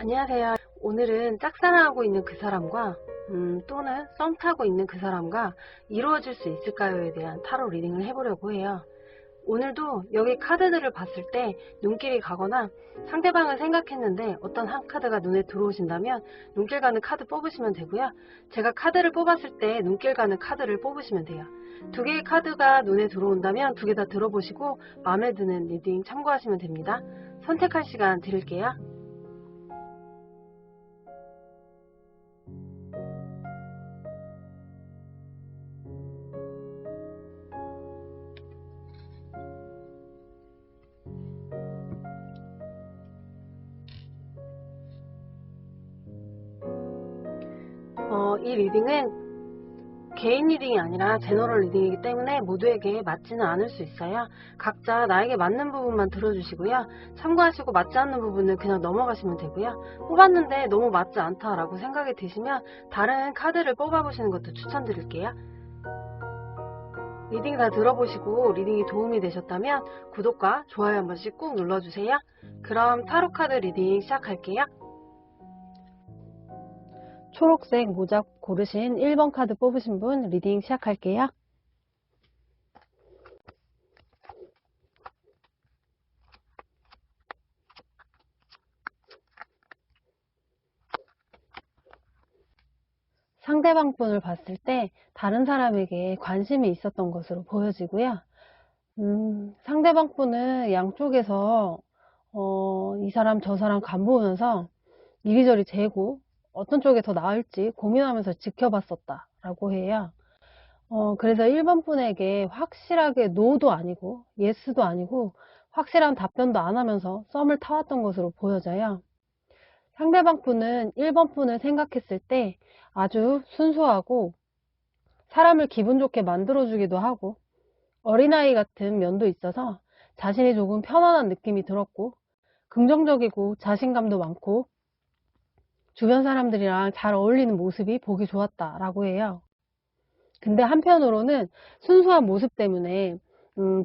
안녕하세요. 오늘은 짝사랑하고 있는 그 사람과 또는 썸 타고 있는 그 사람과 이루어질 수 있을까요에 대한 타로 리딩을 해보려고 해요. 오늘도 여기 카드들을 봤을 때 눈길이 가거나 상대방을 생각했는데 어떤 한 카드가 눈에 들어오신다면 눈길 가는 카드 뽑으시면 되고요. 제가 카드를 뽑았을 때 눈길 가는 카드를 뽑으시면 돼요. 두 개의 카드가 눈에 들어온다면 두 개 다 들어보시고 마음에 드는 리딩 참고하시면 됩니다. 선택할 시간 드릴게요. 이 리딩은 개인 리딩이 아니라 제너럴 리딩이기 때문에 모두에게 맞지는 않을 수 있어요. 각자 나에게 맞는 부분만 들어주시고요. 참고하시고 맞지 않는 부분은 그냥 넘어가시면 되고요. 뽑았는데 너무 맞지 않다라고 생각이 드시면 다른 카드를 뽑아보시는 것도 추천드릴게요. 리딩 다 들어보시고 리딩이 도움이 되셨다면 구독과 좋아요 한 번씩 꾹 눌러주세요. 그럼 타로 카드 리딩 시작할게요. 초록색 모자 고르신 1번 카드 뽑으신 분 리딩 시작할게요. 상대방 분을 봤을 때 다른 사람에게 관심이 있었던 것으로 보여지고요. 상대방 분은 양쪽에서 이 사람 저 사람 간보면서 이리저리 재고 어떤 쪽에 더 나을지 고민하면서 지켜봤었다 라고 해요. 그래서 1번 분에게 확실하게 노도 아니고 예스도 아니고 확실한 답변도 안 하면서 썸을 타왔던 것으로 보여져요. 상대방 분은 1번 분을 생각했을 때 아주 순수하고 사람을 기분 좋게 만들어주기도 하고 어린아이 같은 면도 있어서 자신이 조금 편안한 느낌이 들었고 긍정적이고 자신감도 많고 주변 사람들이랑 잘 어울리는 모습이 보기 좋았다라고 해요. 근데 한편으로는 순수한 모습 때문에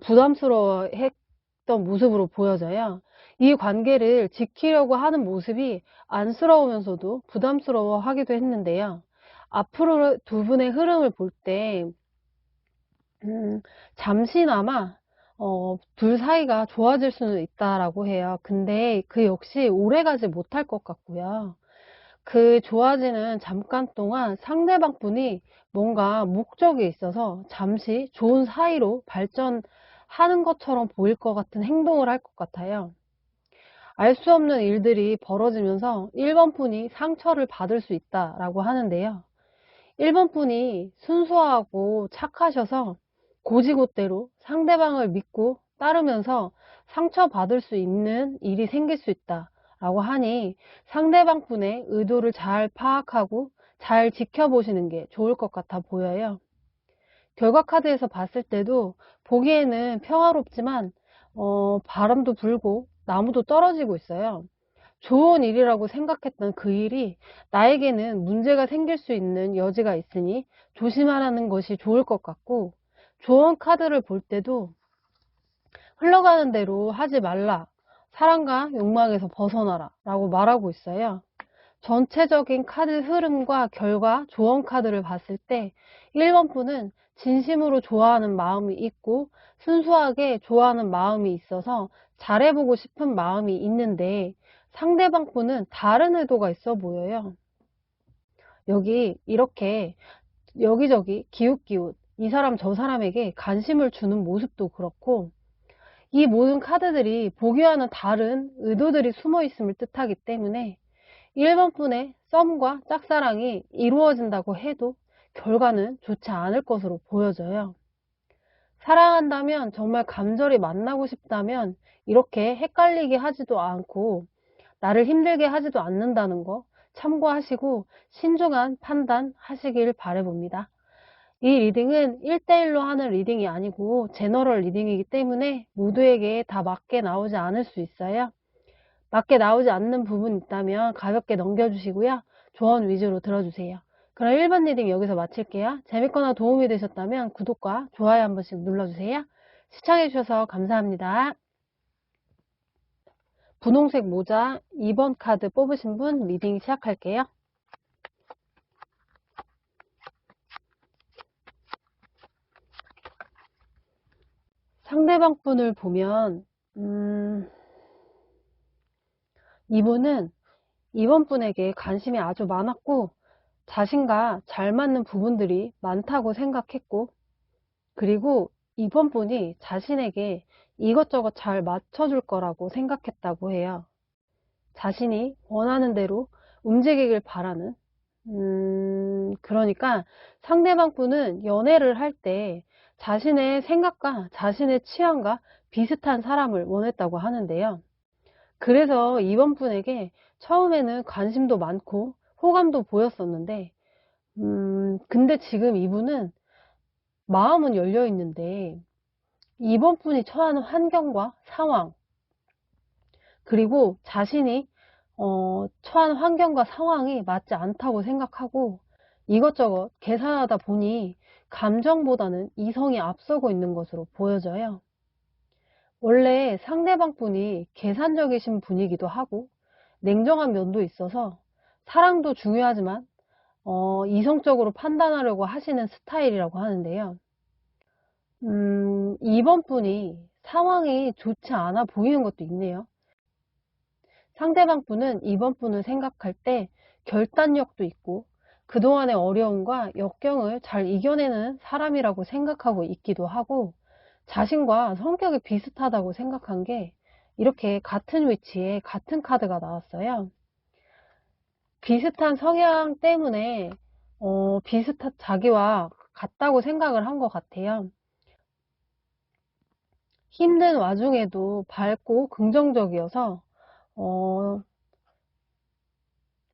부담스러워했던 모습으로 보여져요. 이 관계를 지키려고 하는 모습이 안쓰러우면서도 부담스러워하기도 했는데요. 앞으로 두 분의 흐름을 볼 때 잠시나마 둘 사이가 좋아질 수는 있다라고 해요. 근데 그 역시 오래가지 못할 것 같고요. 그 좋아지는 잠깐 동안 상대방 분이 뭔가 목적이 있어서 잠시 좋은 사이로 발전하는 것처럼 보일 것 같은 행동을 할 것 같아요. 알 수 없는 일들이 벌어지면서 1번 분이 상처를 받을 수 있다라고 하는데요. 1번 분이 순수하고 착하셔서 고지고대로 상대방을 믿고 따르면서 상처받을 수 있는 일이 생길 수 있다라고 하니 상대방 분의 의도를 잘 파악하고 잘 지켜보시는 게 좋을 것 같아 보여요. 결과 카드에서 봤을 때도 보기에는 평화롭지만 바람도 불고 나무도 떨어지고 있어요. 좋은 일이라고 생각했던 그 일이 나에게는 문제가 생길 수 있는 여지가 있으니 조심하라는 것이 좋을 것 같고, 조언 카드를 볼 때도 흘러가는 대로 하지 말라, 사랑과 욕망에서 벗어나라 라고 말하고 있어요. 전체적인 카드 흐름과 결과 조언 카드를 봤을 때 1번 분은 진심으로 좋아하는 마음이 있고 순수하게 좋아하는 마음이 있어서 잘해보고 싶은 마음이 있는데 상대방 분은 다른 의도가 있어 보여요. 여기 이렇게 여기저기 기웃기웃 이 사람 저 사람에게 관심을 주는 모습도 그렇고 이 모든 카드들이 보기와는 다른 의도들이 숨어 있음을 뜻하기 때문에 1번 분의 썸과 짝사랑이 이루어진다고 해도 결과는 좋지 않을 것으로 보여져요. 사랑한다면 정말 간절히 만나고 싶다면 이렇게 헷갈리게 하지도 않고 나를 힘들게 하지도 않는다는 거 참고하시고 신중한 판단 하시길 바라봅니다. 이 리딩은 1대1로 하는 리딩이 아니고 제너럴 리딩이기 때문에 모두에게 다 맞게 나오지 않을 수 있어요. 맞게 나오지 않는 부분 있다면 가볍게 넘겨주시고요. 조언 위주로 들어주세요. 그럼 1번 리딩 여기서 마칠게요. 재밌거나 도움이 되셨다면 구독과 좋아요 한 번씩 눌러주세요. 시청해주셔서 감사합니다. 분홍색 모자 2번 카드 뽑으신 분 리딩 시작할게요. 상대방 분을 보면 이분은 이번 분에게 관심이 아주 많았고 자신과 잘 맞는 부분들이 많다고 생각했고, 그리고 이번 분이 자신에게 이것저것 잘 맞춰줄 거라고 생각했다고 해요. 자신이 원하는 대로 움직이길 바라는, 그러니까 상대방 분은 연애를 할 때 자신의 생각과 자신의 취향과 비슷한 사람을 원했다고 하는데요. 그래서 이번 분에게 처음에는 관심도 많고 호감도 보였었는데, 근데 지금 이분은 마음은 열려 있는데 이번 분이 처하는 환경과 상황, 그리고 자신이 처한 환경과 상황이 맞지 않다고 생각하고 이것저것 계산하다 보니 감정보다는 이성이 앞서고 있는 것으로 보여져요. 원래 상대방 분이 계산적이신 분이기도 하고 냉정한 면도 있어서 사랑도 중요하지만 이성적으로 판단하려고 하시는 스타일이라고 하는데요. 이번 분이 상황이 좋지 않아 보이는 것도 있네요. 상대방 분은 이번 분을 생각할 때 결단력도 있고 그동안의 어려움과 역경을 잘 이겨내는 사람이라고 생각하고 있기도 하고 자신과 성격이 비슷하다고 생각한 게 이렇게 같은 위치에 같은 카드가 나왔어요. 비슷한 성향 때문에 비슷한 자기와 같다고 생각을 한 것 같아요. 힘든 와중에도 밝고 긍정적이어서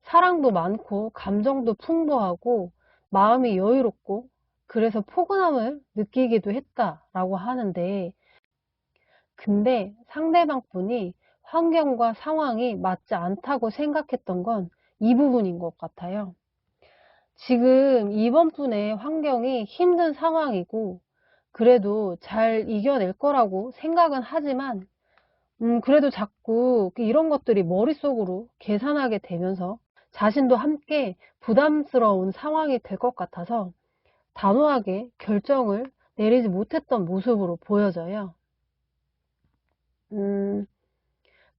사랑도 많고 감정도 풍부하고 마음이 여유롭고 그래서 포근함을 느끼기도 했다라고 하는데, 근데 상대방 분이 환경과 상황이 맞지 않다고 생각했던 건 이 부분인 것 같아요. 지금 이번 분의 환경이 힘든 상황이고 그래도 잘 이겨낼 거라고 생각은 하지만 그래도 자꾸 이런 것들이 머릿속으로 계산하게 되면서 자신도 함께 부담스러운 상황이 될 것 같아서 단호하게 결정을 내리지 못했던 모습으로 보여져요.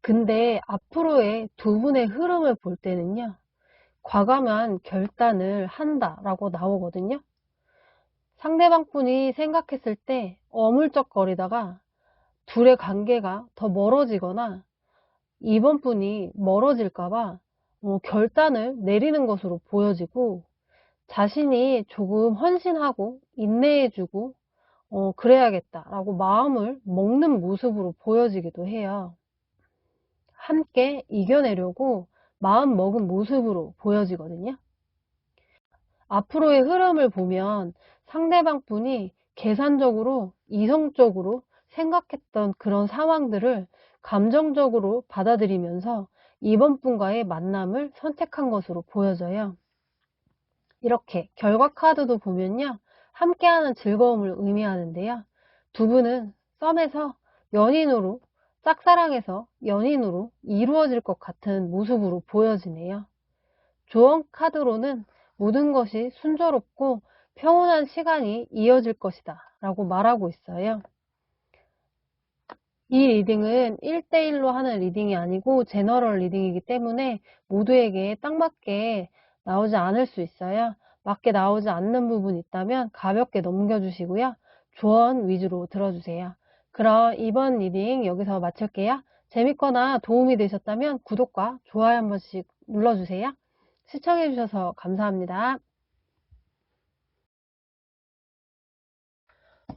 근데 앞으로의 두 분의 흐름을 볼 때는요, 과감한 결단을 한다라고 나오거든요. 상대방 분이 생각했을 때 어물쩍거리다가 둘의 관계가 더 멀어지거나 이번 분이 멀어질까봐 결단을 내리는 것으로 보여지고 자신이 조금 헌신하고 인내해주고 그래야겠다라고 마음을 먹는 모습으로 보여지기도 해요. 함께 이겨내려고 마음 먹은 모습으로 보여지거든요. 앞으로의 흐름을 보면 상대방 분이 계산적으로 이성적으로 생각했던 그런 상황들을 감정적으로 받아들이면서 이번 분과의 만남을 선택한 것으로 보여져요. 이렇게 결과 카드도 보면요, 함께하는 즐거움을 의미하는데요. 두 분은 썸에서 연인으로, 짝사랑에서 연인으로 이루어질 것 같은 모습으로 보여지네요. 조언 카드로는 모든 것이 순조롭고 평온한 시간이 이어질 것이다 라고 말하고 있어요. 이 리딩은 1대1로 하는 리딩이 아니고 제너럴 리딩이기 때문에 모두에게 딱 맞게 나오지 않을 수 있어요. 맞게 나오지 않는 부분이 있다면 가볍게 넘겨주시고요. 조언 위주로 들어주세요. 그럼 이번 리딩 여기서 마칠게요. 재밌거나 도움이 되셨다면 구독과 좋아요 한 번씩 눌러주세요. 시청해주셔서 감사합니다.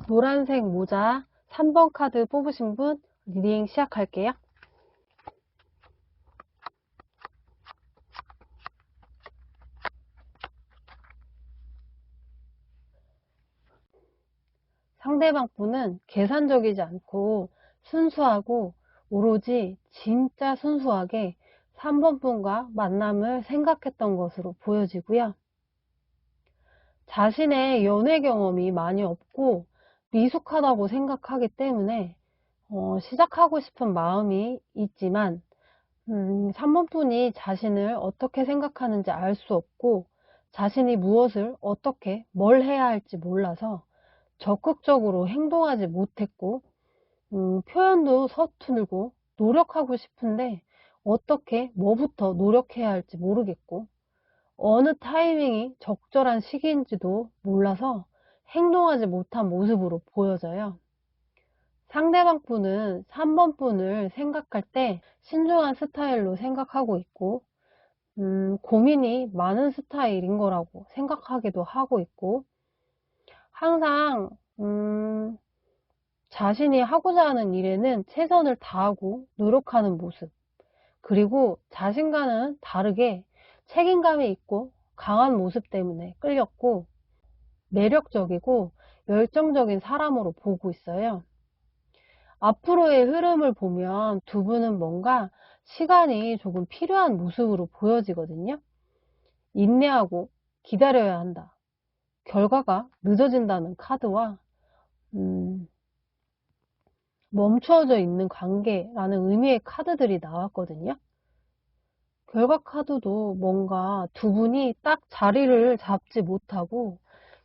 노란색 모자 3번 카드 뽑으신 분 리딩 시작할게요. 상대방 분은 계산적이지 않고 순수하고 오로지 진짜 순수하게 3번 분과 만남을 생각했던 것으로 보여지고요. 자신의 연애 경험이 많이 없고 미숙하다고 생각하기 때문에 시작하고 싶은 마음이 있지만 3번분이 자신을 어떻게 생각하는지 알 수 없고 자신이 무엇을 어떻게 뭘 해야 할지 몰라서 적극적으로 행동하지 못했고 표현도 서툴고 노력하고 싶은데 어떻게 뭐부터 노력해야 할지 모르겠고 어느 타이밍이 적절한 시기인지도 몰라서 행동하지 못한 모습으로 보여져요. 상대방 분은 3번 분을 생각할 때 신중한 스타일로 생각하고 있고 고민이 많은 스타일인 거라고 생각하기도 하고 있고 항상 자신이 하고자 하는 일에는 최선을 다하고 노력하는 모습 그리고 자신과는 다르게 책임감이 있고 강한 모습 때문에 끌렸고 매력적이고 열정적인 사람으로 보고 있어요. 앞으로의 흐름을 보면 두 분은 뭔가 시간이 조금 필요한 모습으로 보여지거든요. 인내하고 기다려야 한다. 결과가 늦어진다는 카드와 멈추어져 있는 관계라는 의미의 카드들이 나왔거든요. 결과 카드도 뭔가 두 분이 딱 자리를 잡지 못하고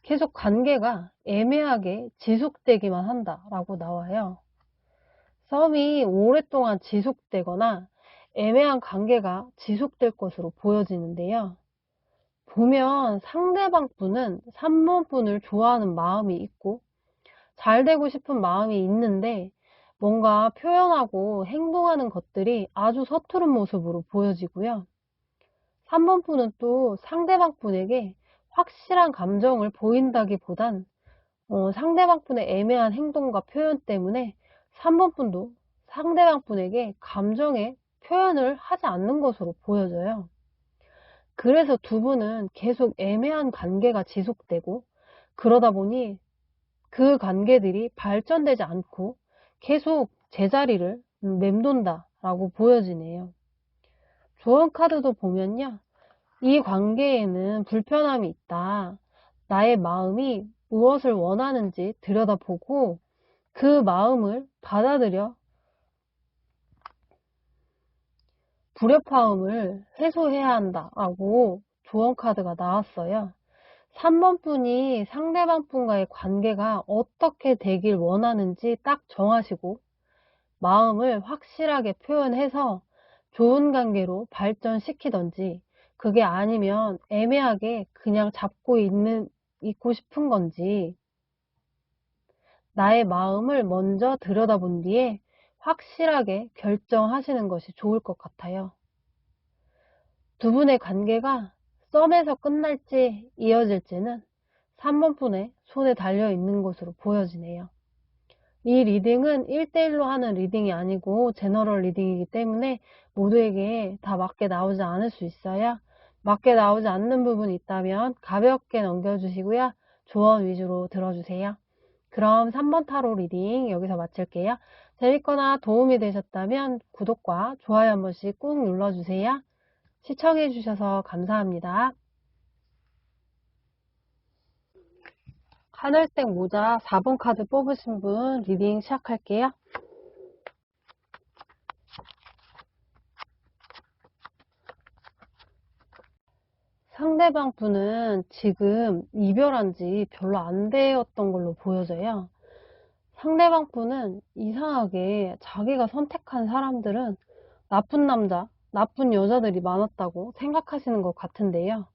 계속 관계가 애매하게 지속되기만 한다라고 나와요. 썸이 오랫동안 지속되거나 애매한 관계가 지속될 것으로 보여지는데요. 보면 상대방 분은 3번 분을 좋아하는 마음이 있고 잘 되고 싶은 마음이 있는데 뭔가 표현하고 행동하는 것들이 아주 서투른 모습으로 보여지고요. 3번 분은 또 상대방 분에게 확실한 감정을 보인다기보단 상대방 분의 애매한 행동과 표현 때문에 3번 분도 상대방 분에게 감정의 표현을 하지 않는 것으로 보여져요. 그래서 두 분은 계속 애매한 관계가 지속되고 그러다 보니 그 관계들이 발전되지 않고 계속 제자리를 맴돈다라고 보여지네요. 조언 카드도 보면요. 이 관계에는 불편함이 있다. 나의 마음이 무엇을 원하는지 들여다보고 그 마음을 받아들여 불협화음을 해소해야 한다라고 조언 카드가 나왔어요. 3번 분이 상대방 분과의 관계가 어떻게 되길 원하는지 딱 정하시고 마음을 확실하게 표현해서 좋은 관계로 발전시키던지 그게 아니면 애매하게 그냥 있고 싶은 건지 나의 마음을 먼저 들여다본 뒤에 확실하게 결정하시는 것이 좋을 것 같아요. 두 분의 관계가 썸에서 끝날지 이어질지는 3번 분의 손에 달려 있는 것으로 보여지네요. 이 리딩은 1대1로 하는 리딩이 아니고 제너럴 리딩이기 때문에 모두에게 다 맞게 나오지 않을 수 있어요. 맞게 나오지 않는 부분이 있다면 가볍게 넘겨주시고요. 조언 위주로 들어주세요. 그럼 3번 타로 리딩 여기서 마칠게요. 재밌거나 도움이 되셨다면 구독과 좋아요 한 번씩 꾹 눌러주세요. 시청해주셔서 감사합니다. 하늘색 모자 4번 카드 뽑으신 분 리딩 시작할게요. 상대방 분은 지금 이별한 지 별로 안 되었던 걸로 보여져요. 상대방 분은 이상하게 자기가 선택한 사람들은 나쁜 남자, 나쁜 여자들이 많았다고 생각하시는 것 같은데요.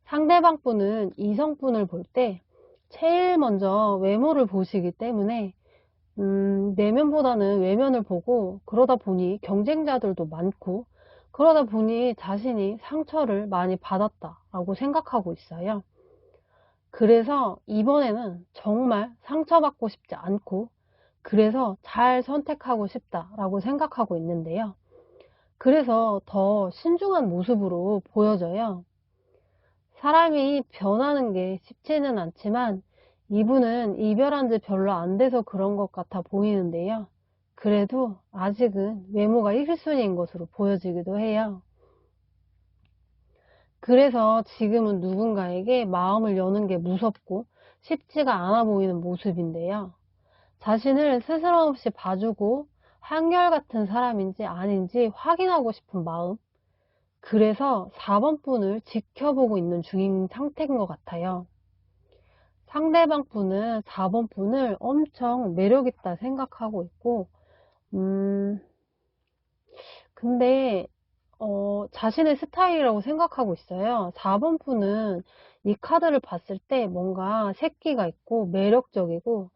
상대방 분은 이성분을 볼 때 제일 먼저 외모를 보시기 때문에 내면보다는 외면을 보고 그러다 보니 경쟁자들도 많고 그러다 보니 자신이 상처를 많이 받았다라고 생각하고 있어요. 그래서 이번에는 정말 상처받고 싶지 않고 그래서 잘 선택하고 싶다라고 생각하고 있는데요. 그래서 더 신중한 모습으로 보여져요. 사람이 변하는 게 쉽지는 않지만 이분은 이별한 지 별로 안 돼서 그런 것 같아 보이는데요. 그래도 아직은 외모가 1순위인 것으로 보여지기도 해요. 그래서 지금은 누군가에게 마음을 여는 게 무섭고 쉽지가 않아 보이는 모습인데요. 자신을 스스럼 없이 봐주고 한결같은 사람인지 아닌지 확인하고 싶은 마음. 그래서 4번 분을 지켜보고 있는 중인 상태인 것 같아요. 상대방 분은 4번 분을 엄청 매력있다 생각하고 있고, 음, 근데, 자신의 스타일이라고 생각하고 있어요. 4번 분은 이 카드를 봤을 때 뭔가 새끼가 있고 매력적이고,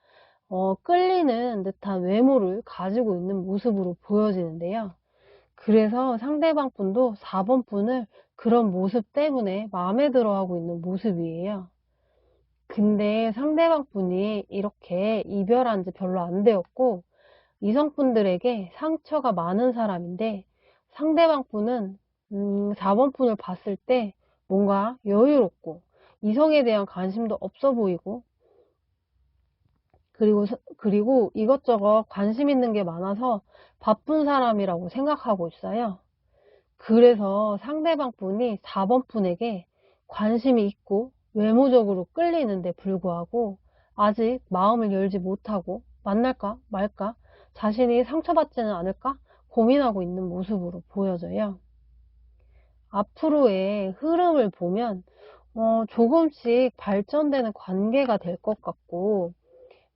끌리는 듯한 외모를 가지고 있는 모습으로 보여지는데요. 그래서 상대방 분도 4번 분을 그런 모습 때문에 마음에 들어 하고 있는 모습이에요. 근데 상대방 분이 이렇게 이별한 지 별로 안 되었고, 이성분들에게 상처가 많은 사람인데, 상대방 분은 4번 분을 봤을 때 뭔가 여유롭고, 이성에 대한 관심도 없어 보이고, 그리고 이것저것 관심 있는 게 많아서 바쁜 사람이라고 생각하고 있어요. 그래서 상대방 분이 4번 분에게 관심이 있고 외모적으로 끌리는데 불구하고 아직 마음을 열지 못하고 만날까 말까 자신이 상처받지는 않을까 고민하고 있는 모습으로 보여져요. 앞으로의 흐름을 보면 조금씩 발전되는 관계가 될 것 같고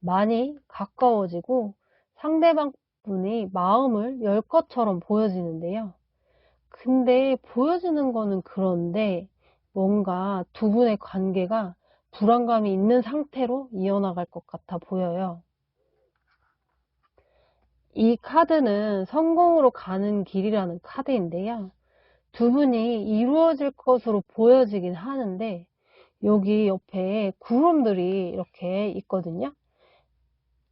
많이 가까워지고 상대방 분이 마음을 열 것처럼 보여지는데요. 근데 보여지는 거는 그런데 뭔가 두 분의 관계가 불안감이 있는 상태로 이어나갈 것 같아 보여요. 이 카드는 성공으로 가는 길이라는 카드인데요. 두 분이 이루어질 것으로 보여지긴 하는데 여기 옆에 구름들이 이렇게 있거든요.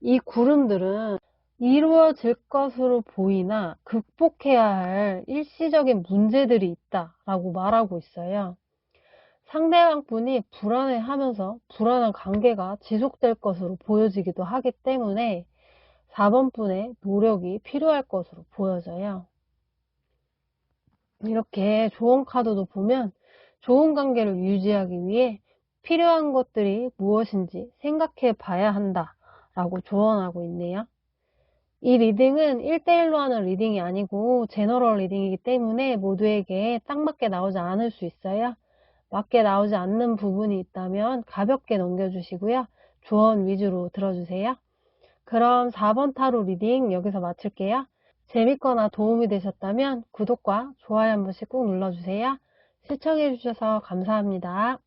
이 구름들은 이루어질 것으로 보이나 극복해야 할 일시적인 문제들이 있다라고 말하고 있어요. 상대방 분이 불안해하면서 불안한 관계가 지속될 것으로 보여지기도 하기 때문에 4번 분의 노력이 필요할 것으로 보여져요. 이렇게 좋은 카드도 보면 좋은 관계를 유지하기 위해 필요한 것들이 무엇인지 생각해 봐야 한다 라고 조언하고 있네요. 이 리딩은 1대1로 하는 리딩이 아니고 제너럴 리딩이기 때문에 모두에게 딱 맞게 나오지 않을 수 있어요. 맞게 나오지 않는 부분이 있다면 가볍게 넘겨주시고요. 조언 위주로 들어주세요. 그럼 4번 타로 리딩 여기서 마칠게요. 재밌거나 도움이 되셨다면 구독과 좋아요 한 번씩 꼭 눌러주세요. 시청해주셔서 감사합니다.